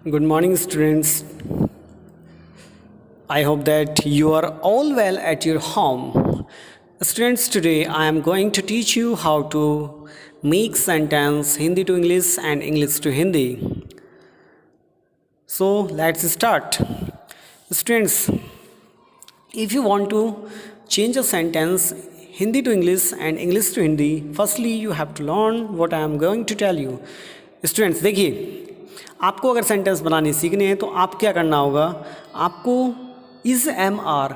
Good morning, students. I hope that you are all well at your home. Students, today I am going to teach you how to make sentence Hindi to English and English to Hindi. So, let's start. Students, if you want to change a sentence Hindi to English and English to Hindi, firstly you have to learn what I am going to tell you. Students, देखिए, आपको अगर sentence बनाने सीखने हैं तो आप क्या करना होगा, आपको इज़ एम आर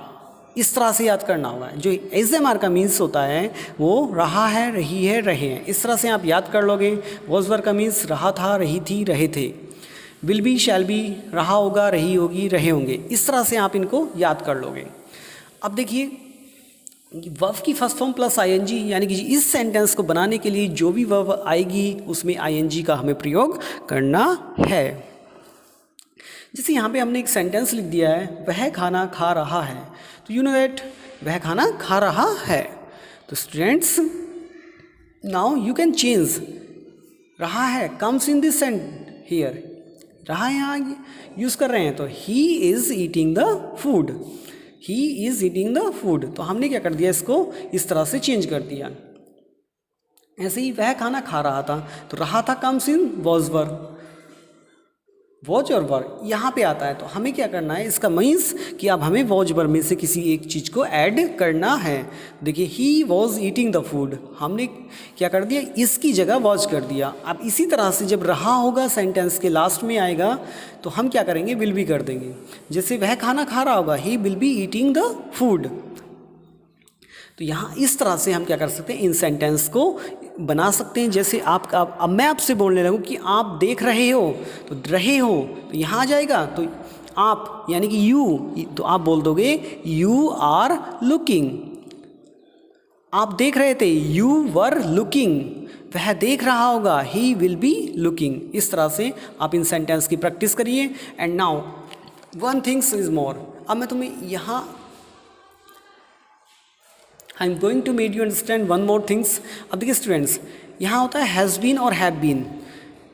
इस तरह से याद करना होगा। जो इज़ एम आर का मीन्स होता है वो रहा है, रही है, रहे हैं, इस तरह से आप याद कर लोगे। वॉज वर का मीन्स रहा था, रही थी, रहे थे। विल बी, शैल बी, रहा होगा, रही होगी, रहे होंगे, इस तरह से आप इनको याद कर लोगे। अब देखिए, वर्ब की फर्स्ट फॉर्म प्लस आईएनजी, यानी कि इस सेंटेंस को बनाने के लिए जो भी वर्ब आएगी उसमें आईएनजी का हमें प्रयोग करना है। जैसे यहाँ पे हमने एक सेंटेंस लिख दिया है, वह खाना खा रहा है, तो यू नो दैट वह खाना खा रहा है। तो students, now you can change रहा है कम्स इन दिस हियर, रहा यहाँ यूज़ कर रहे हैं, तो he is eating the food, he is eating the food. तो हमने क्या कर दिया, इसको इस तरह से चेंज कर दिया। ऐसे ही वह खाना खा रहा था, तो रहा था comes in was were, was और वर यहाँ पे आता है। तो हमें क्या करना है, इसका मीन्स कि अब हमें वॉज वर में से किसी एक चीज़ को ऐड करना है। देखिए, he was eating the food, हमने क्या कर दिया, इसकी जगह वॉज कर दिया। अब इसी तरह से जब रहा होगा सेंटेंस के लास्ट में आएगा तो हम क्या करेंगे, विल बी कर देंगे। जैसे वह खाना खा रहा होगा, he will be eating the food. तो यहाँ इस तरह से हम क्या कर सकते हैं, इन सेंटेंस को बना सकते हैं। जैसे अब मैं आपसे बोलने लगूँ कि आप देख रहे हो, तो रहे हो तो यहाँ आ जाएगा, तो आप यानी कि यू, तो आप बोल दोगे यू आर लुकिंग। आप देख रहे थे, यू वर लुकिंग, वह देख रहा होगा, ही विल बी लुकिंग। इस तरह से आप इन सेंटेंस की प्रैक्टिस करिए। And now one things is more, अब मैं तुम्हें यहाँ I am going to made you understand one more things. अब देखिए स्टूडेंट्स, यहाँ होता है हैज़ बीन और have been,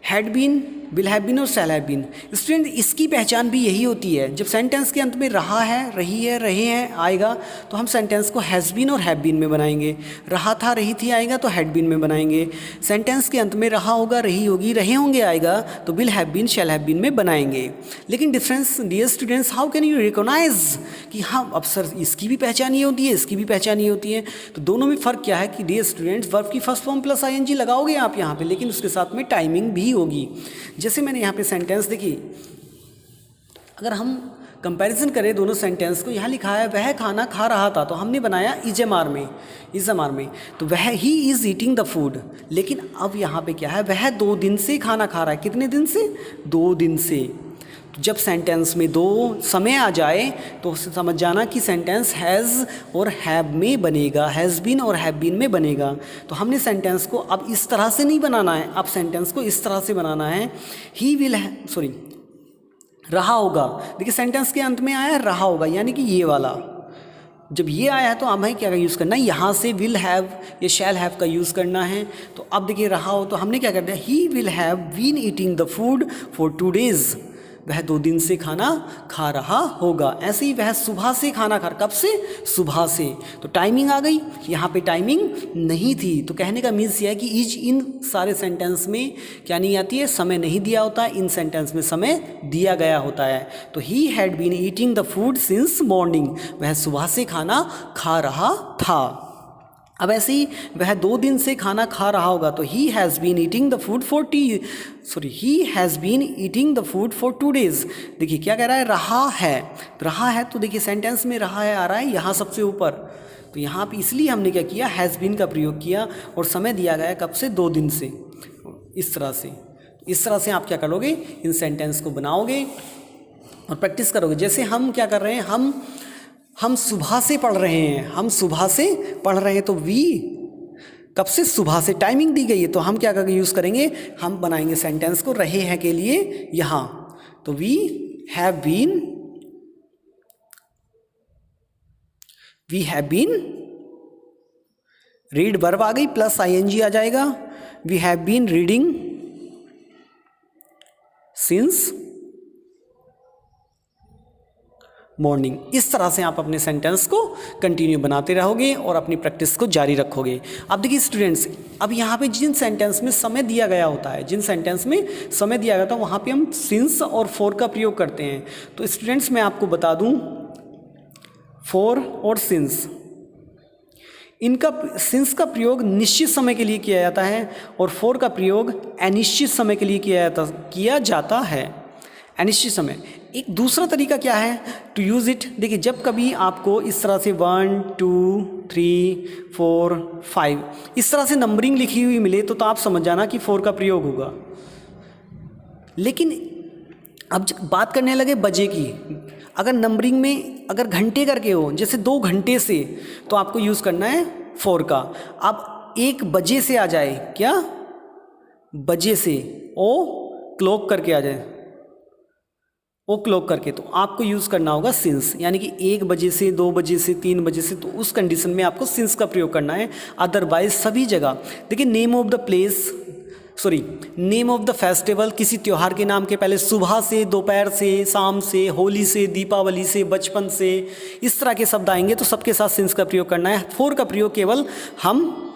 had been, will have been और शैल हैव बीन। स्टूडेंट, इसकी पहचान भी यही होती है, जब सेंटेंस के अंत में रहा है, रही है, रहे हैं आएगा तो हम सेंटेंस को हैज़ बीन और हैव बीन में बनाएंगे। रहा था, रही थी आएगा तो हैड बीन में बनाएंगे। सेंटेंस के अंत में रहा होगा, रही होगी, रहे होंगे आएगा तो will have been, shall have been में बनाएंगे। लेकिन difference, dear students, how can you recognise कि हाँ अब सर इसकी भी पहचान ये होती है, इसकी भी पहचान ये होती है। तो दोनों में फ़र्क क्या है कि डियर स्टूडेंट्स, वर्ब की फर्स्ट फॉर्म प्लस आईएनजी लगाओगे आप यहाँ पे, लेकिन उसके साथ में टाइमिंग भी होगी। जैसे मैंने यहाँ पे सेंटेंस देखी, अगर हम कंपैरिजन करें दोनों सेंटेंस को, यहाँ लिखा है वह खाना खा रहा था, तो हमने बनाया इज एम आर में, इज एम आर में, तो वह he is eating the food. लेकिन अब यहाँ पे क्या है, वह 2 दिन से खाना खा रहा है। कितने दिन से? 2 दिन से। तो जब सेंटेंस में 2 समय आ जाए तो समझ जाना कि सेंटेंस हैज़ और हैव में बनेगा, हैज़ बीन और हैव बीन में बनेगा। तो हमने सेंटेंस को अब इस तरह से नहीं बनाना है, अब सेंटेंस को इस तरह से बनाना है, ही विल सॉरी रहा होगा। देखिए सेंटेंस के अंत में आया है रहा होगा, यानी कि ये वाला, जब ये आया है तो हमें क्या यूज़ करना है, यहाँ से विल हैव या शैल हैव का यूज़ करना है। तो अब देखिए रहा हो, तो हमने क्या कर दिया, he will have been eating the food for 2 days, वह 2 दिन से खाना खा रहा होगा। ऐसे ही वह सुबह से खाना खा, कब से? सुबह से। तो टाइमिंग आ गई, यहाँ पे टाइमिंग नहीं थी। तो कहने का मीन्स यह है कि इन सारे सेंटेंस में क्या नहीं आती है, समय नहीं दिया होता, इन सेंटेंस में समय दिया गया होता है। तो he had been eating the food since morning, वह सुबह से खाना खा रहा था। अब ऐसे ही वह 2 दिन से खाना खा रहा होगा, तो he has been eating the food he has been eating the food for 2 days। देखिए क्या कह रहा है, रहा है, रहा है, तो देखिए सेंटेंस में रहा है आ रहा है यहाँ सबसे ऊपर, तो यहाँ पे इसलिए हमने क्या किया, हैज़ बीन का प्रयोग किया और समय दिया गया कब से, 2 दिन से। इस तरह से आप क्या करोगे, इन सेंटेंस को बनाओगे और प्रैक्टिस करोगे। जैसे हम क्या कर रहे हैं, हम सुबह से पढ़ रहे हैं, हम सुबह से पढ़ रहे हैं, तो वी कब से, सुबह से, टाइमिंग दी गई है, तो हम क्या करके यूज़ करेंगे, हम बनाएंगे सेंटेंस को रहे हैं के लिए यहाँ, तो we have been, read verb आ गई प्लस आईएनजी आ जाएगा, we have been reading since morning. इस तरह से आप अपने सेंटेंस को कंटिन्यू बनाते रहोगे और अपनी प्रैक्टिस को जारी रखोगे। अब देखिए स्टूडेंट्स, अब यहाँ पे जिन सेंटेंस में समय दिया गया होता है, जिन सेंटेंस में समय दिया गया था वहाँ पे हम सिंस और फॉर का प्रयोग करते हैं। तो स्टूडेंट्स मैं आपको बता दूँ, फॉर और सिंस, इनका सिंस का प्रयोग निश्चित समय के लिए किया जाता है और फॉर का प्रयोग अनिश्चित समय के लिए किया जाता है। अनिश्चित समय। एक दूसरा तरीका क्या है टू यूज़ इट, देखिए जब कभी आपको इस तरह से 1 2 3 4 5 इस तरह से नंबरिंग लिखी हुई मिले तो आप समझ जाना कि फॉर का प्रयोग होगा। लेकिन अब बात करने लगे बजे की, अगर नंबरिंग में अगर घंटे करके हो, जैसे 2 घंटे से, तो आपको यूज़ करना है फॉर का। अब 1 बजे से आ जाए, क्या बजे से, ओ क्लॉक करके आ जाए, ओ क्लॉक करके, तो आपको यूज़ करना होगा सिंस, यानी कि 1 बजे से 2 बजे से 3 बजे से, तो उस कंडीशन में आपको सिंस का प्रयोग करना है। अदरवाइज सभी जगह देखिए name of the place, sorry name of the festival, किसी त्यौहार के नाम के पहले सुबह से, दोपहर से, शाम से, होली से, दीपावली से, बचपन से, इस तरह के शब्द आएंगे तो सबके साथ सिंस का प्रयोग करना है। फॉर का प्रयोग केवल हम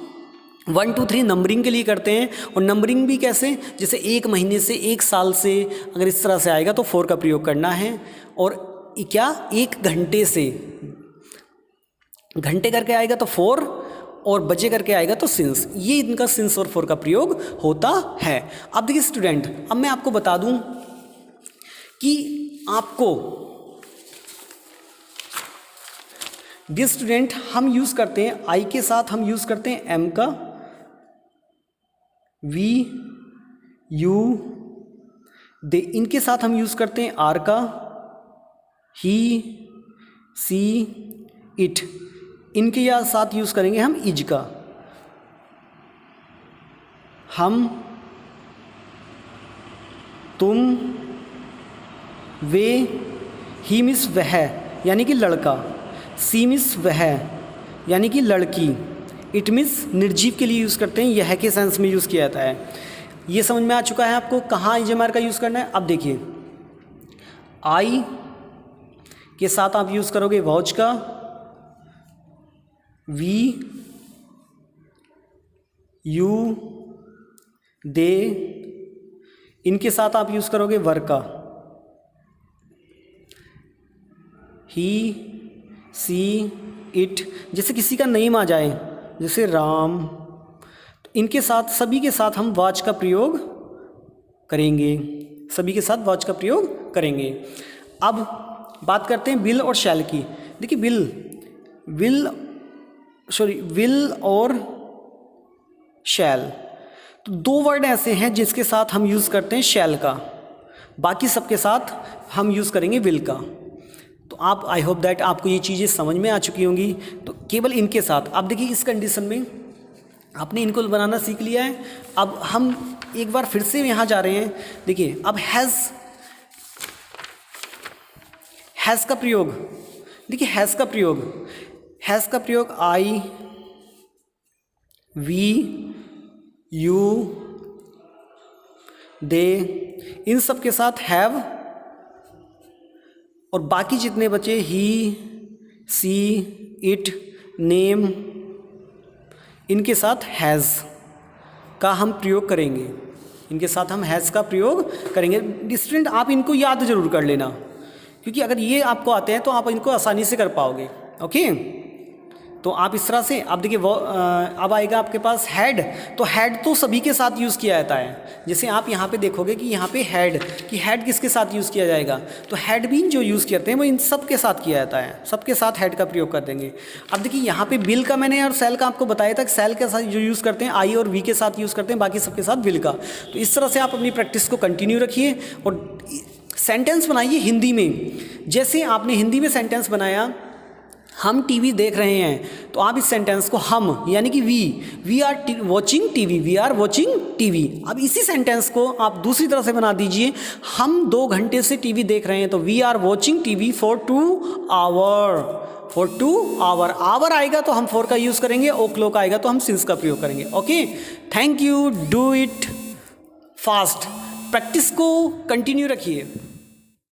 1 2 3 नंबरिंग के लिए करते हैं, और नंबरिंग भी कैसे, जैसे 1 महीने से, 1 साल से, अगर इस तरह से आएगा तो फॉर का प्रयोग करना है। और क्या 1 घंटे से, घंटे करके आएगा तो फॉर, और बजे करके आएगा तो सिंस। ये इनका सिंस और फॉर का प्रयोग होता है। अब देखिए स्टूडेंट, अब मैं आपको बता दूं कि आपको डियर स्टूडेंट, हम यूज़ करते हैं आई के साथ, हम यूज़ करते हैं एम का, वी, यू, दे, इनके साथ हम यूज़ करते हैं आर का, ही, सी, इट, इनके या साथ यूज़ करेंगे हम इज का, हम, तुम, वे, ही मिस वह यानी कि लड़का, सी मिस वह यानी कि लड़की, इट मिस निर्जीव के लिए यूज़ करते हैं, यह के सेंस में यूज़ किया जाता है। ये समझ में आ चुका है आपको कहाँ इजमार का यूज़ करना है। अब देखिए आई के साथ आप यूज़ करोगे वॉच का, वी, यू, दे, इनके साथ आप यूज़ करोगे वर का, ही, सी, इट, जैसे किसी का नेम आ जाए जैसे राम, तो इनके साथ, सभी के साथ हम वॉच का प्रयोग करेंगे, सभी के साथ वॉच का प्रयोग करेंगे। अब बात करते हैं विल और शैल की। देखिए विल और शैल, तो 2 वर्ड ऐसे हैं जिसके साथ हम यूज़ करते हैं शैल का, बाकी सबके साथ हम यूज़ करेंगे विल का। तो आप, आई होप दैट आपको ये चीज़ें समझ में आ चुकी होंगी। तो केवल इनके साथ, अब देखिए इस कंडीशन में आपने इनको बनाना सीख लिया है। अब हम एक बार फिर से यहाँ जा रहे हैं। देखिए अब हैज़ का प्रयोग, देखिए हैज़ का प्रयोग आई, वी, यू, दे, इन सब के साथ हैव, और बाकी जितने बचे ही, सी, इट, नेम, इनके साथ हैज़ का हम प्रयोग करेंगे, इनके साथ हम हैज़ का प्रयोग करेंगे। स्टूडेंट आप इनको याद जरूर कर लेना, क्योंकि अगर ये आपको आते हैं तो आप इनको आसानी से कर पाओगे। ओके, तो आप इस तरह से, आप देखिए अब आएगा आपके पास हैड, तो हैड तो सभी के साथ यूज़ किया जाता है। जैसे आप यहाँ पे देखोगे कि यहाँ पे हैड, कि हैड किसके साथ यूज़ किया जाएगा, तो हैड बीन जो यूज़ करते हैं वो इन सब के साथ किया जाता है, सबके साथ हैड का प्रयोग कर देंगे। अब देखिए यहाँ पे बिल का मैंने और सेल का आपको बताया था कि सेल के साथ जो यूज़ करते हैं आई और वी के साथ यूज़ करते हैं, बाकी सबके साथ बिल का। तो इस तरह से आप अपनी प्रैक्टिस को कंटिन्यू रखिए और सेंटेंस बनाइए हिंदी में। जैसे आपने हिंदी में सेंटेंस बनाया, हम टीवी देख रहे हैं, तो आप इस सेंटेंस को हम यानी कि we are watching TV, we are watching TV. अब इसी सेंटेंस को आप दूसरी तरह से बना दीजिए, हम 2 घंटे से टीवी देख रहे हैं, तो we are watching TV for 2 hour, for 2 hour. Hour आएगा तो हम फॉर का यूज़ करेंगे, ओ क्लॉक आएगा तो हम सिंस का प्रयोग करेंगे। Okay, thank you, do it fast, practice को कंटिन्यू रखिए।